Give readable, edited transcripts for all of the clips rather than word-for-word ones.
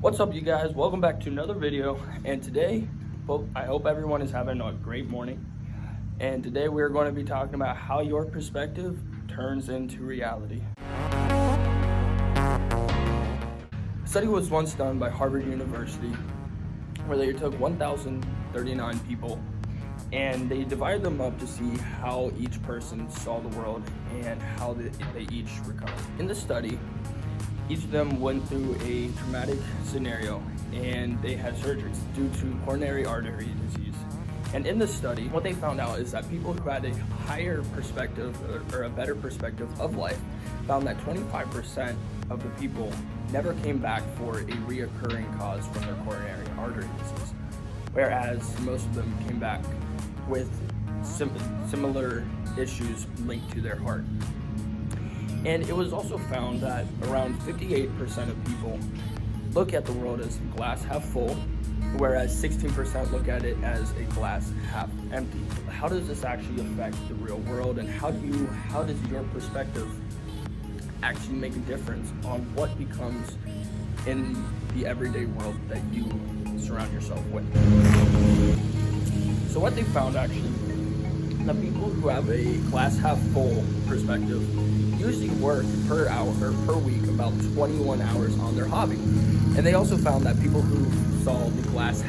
What's up, you guys? Welcome back to another video. And today, well, I hope everyone is having a great morning. And today we're going to be talking about how your perspective turns into reality. A study was once done by Harvard University where they took 1,039 people and they divided them up to see how each person saw the world and how they each recovered. In the study, each of them went through a traumatic scenario and they had surgeries due to coronary artery disease. And in this study, what they found out is that people who had a higher perspective or a better perspective of life found that 25% of the people never came back for a reoccurring cause from their coronary artery disease, whereas most of them came back with similar issues linked to their heart. And it was also found that around 58% of people look at the world as glass half full, whereas 16% look at it as a glass half empty. How does this actually affect the real world, and how does your perspective actually make a difference on what becomes in the everyday world that you surround yourself with? So what they found actually, the people who have a glass half full perspective usually work per hour or per week about 21 hours on their hobby. And they also found that people who saw the glass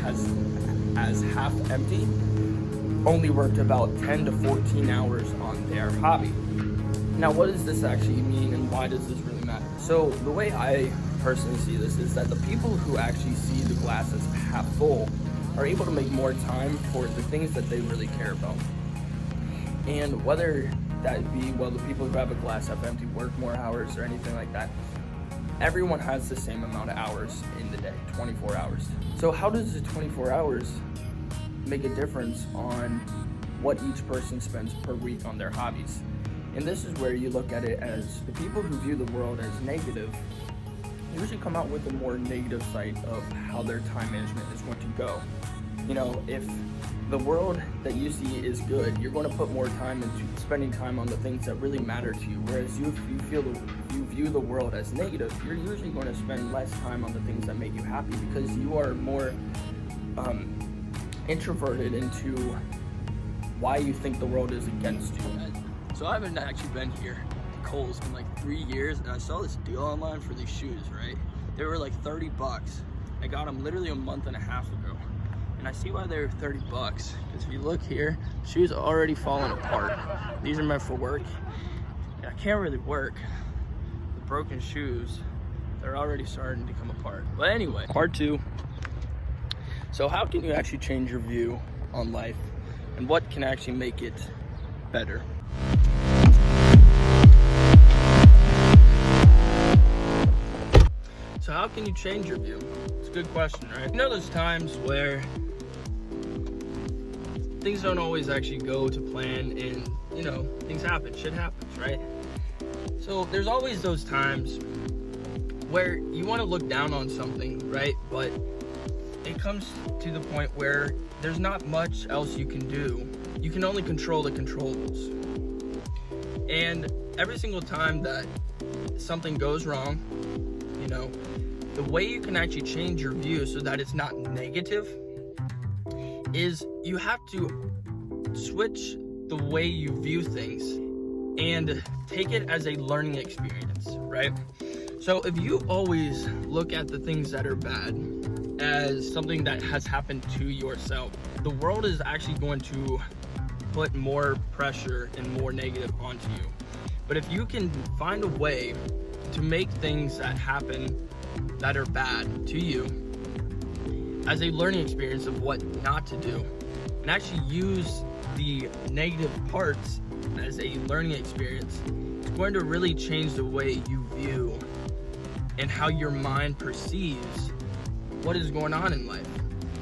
as half empty only worked about 10 to 14 hours on their hobby. Now, what does this actually mean, and why does this really matter? So the way I personally see this is that the people who actually see the glass as half full are able to make more time for the things that they really care about. And whether that be, well, the people who have a glass half empty work more hours or anything like that, everyone has the same amount of hours in the day, 24 hours. So how does the 24 hours make a difference on what each person spends per week on their hobbies? And this is where you look at it as the people who view the world as negative usually come out with a more negative side of how their time management is going to go. You know, if the world that you see is good, you're going to put more time into spending time on the things that really matter to you. Whereas if you view the world as negative, you're usually going to spend less time on the things that make you happy because you are more introverted into why you think the world is against you. So I haven't actually been here to Kohl's in like 3 years, and I saw this deal online for these shoes, right? They were like 30 bucks. I got them literally a month and a half ago. And I see why they're 30 bucks, because if you look here, shoes are already falling apart. These are meant for work. And I can't really work. The broken shoes, they're already starting to come apart. But anyway, part 2. So how can you actually change your view on life, and what can actually make it better? So how can you change your view? It's a good question, right? You know, there's times where things don't always actually go to plan, and you know, things happen, shit happens, right? So there's always those times where you want to look down on something, right? But it comes to the point where there's not much else you can do. You can only control the controllables. And every single time that something goes wrong, you know, the way you can actually change your view so that it's not negative is you have to switch the way you view things and take it as a learning experience, right? So if you always look at the things that are bad as something that has happened to yourself, the world is actually going to put more pressure and more negative onto you. But if you can find a way to make things that happen that are bad to you as a learning experience of what not to do, and actually use the negative parts as a learning experience, it's going to really change the way you view and how your mind perceives what is going on in life.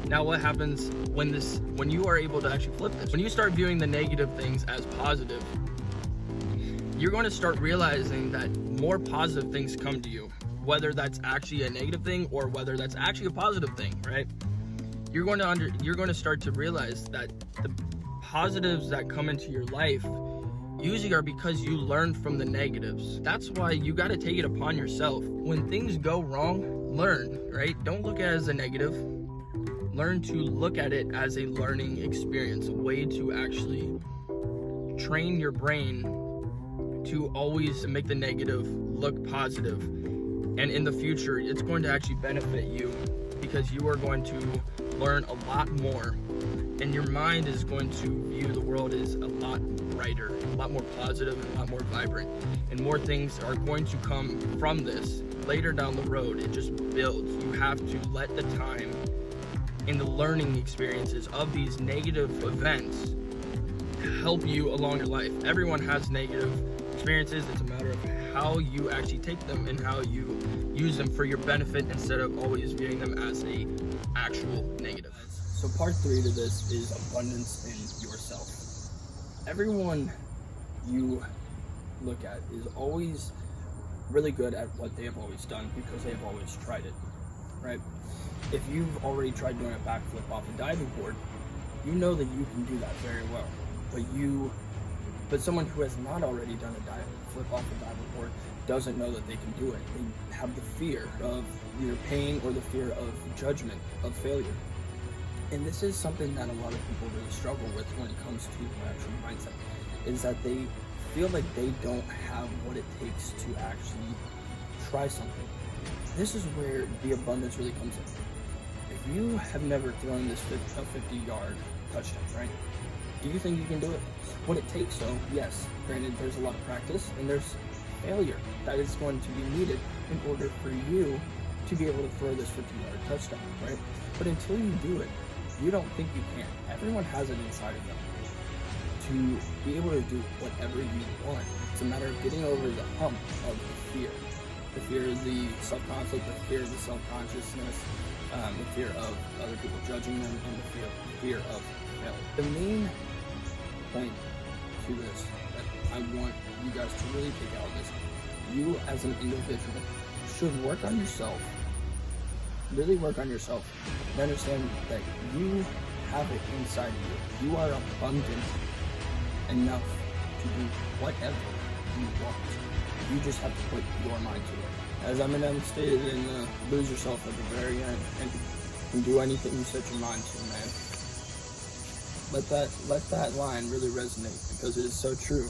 Now, what happens when you are able to actually flip this? When you start viewing the negative things as positive, you're going to start realizing that more positive things come to you, whether that's actually a negative thing or whether that's actually a positive thing, right? You're going to start to realize that the positives that come into your life usually are because you learned from the negatives. That's why you got to take it upon yourself. When things go wrong, learn, right? Don't look at it as a negative. Learn to look at it as a learning experience, a way to actually train your brain to always make the negative look positive. And in the future, it's going to actually benefit you because you are going to learn a lot more, and your mind is going to view the world as a lot brighter, a lot more positive, and a lot more vibrant. And more things are going to come from this later down the road. It just builds. You have to let the time and the learning experiences of these negative events help you along your life. Everyone has negative experiences. It's a matter of how you actually take them and how you use them for your benefit instead of always viewing them as a actual negative. So part 3 to this is abundance in yourself. Everyone you look at is always really good at what they have always done because they have always tried it, right? If you've already tried doing a backflip off a diving board, you know that you can do that very well. But someone who has not already done a flip off a diving board doesn't know that they can do it. They have the fear of either pain or the fear of judgment, of failure. And this is something that a lot of people really struggle with when it comes to actual mindset, is that they feel like they don't have what it takes to actually try something. This is where the abundance really comes in. If you have never thrown this 50-yard touchdown, right? Do you think you can do it? What it takes, though, yes, granted, there's a lot of practice and there's failure that is going to be needed in order for you to be able to throw this 50-yard touchdown, right? But until you do it, you don't think you can. Everyone has it inside of them to be able to do whatever you want. It's a matter of getting over the hump of fear. The fear of the self-conflict, the fear of the self-consciousness, the fear of other people judging them, and the fear of failure. The main point to this that I want you guys to really take out of this, you as an individual should work on yourself, really work on yourself, and understand that you have it inside of you. You are abundant enough to do whatever you want. You just have to put your mind to it. As Eminem stated in Lose Yourself at the very end, and you can do anything you set your mind to, man. Let that line really resonate because it is so true.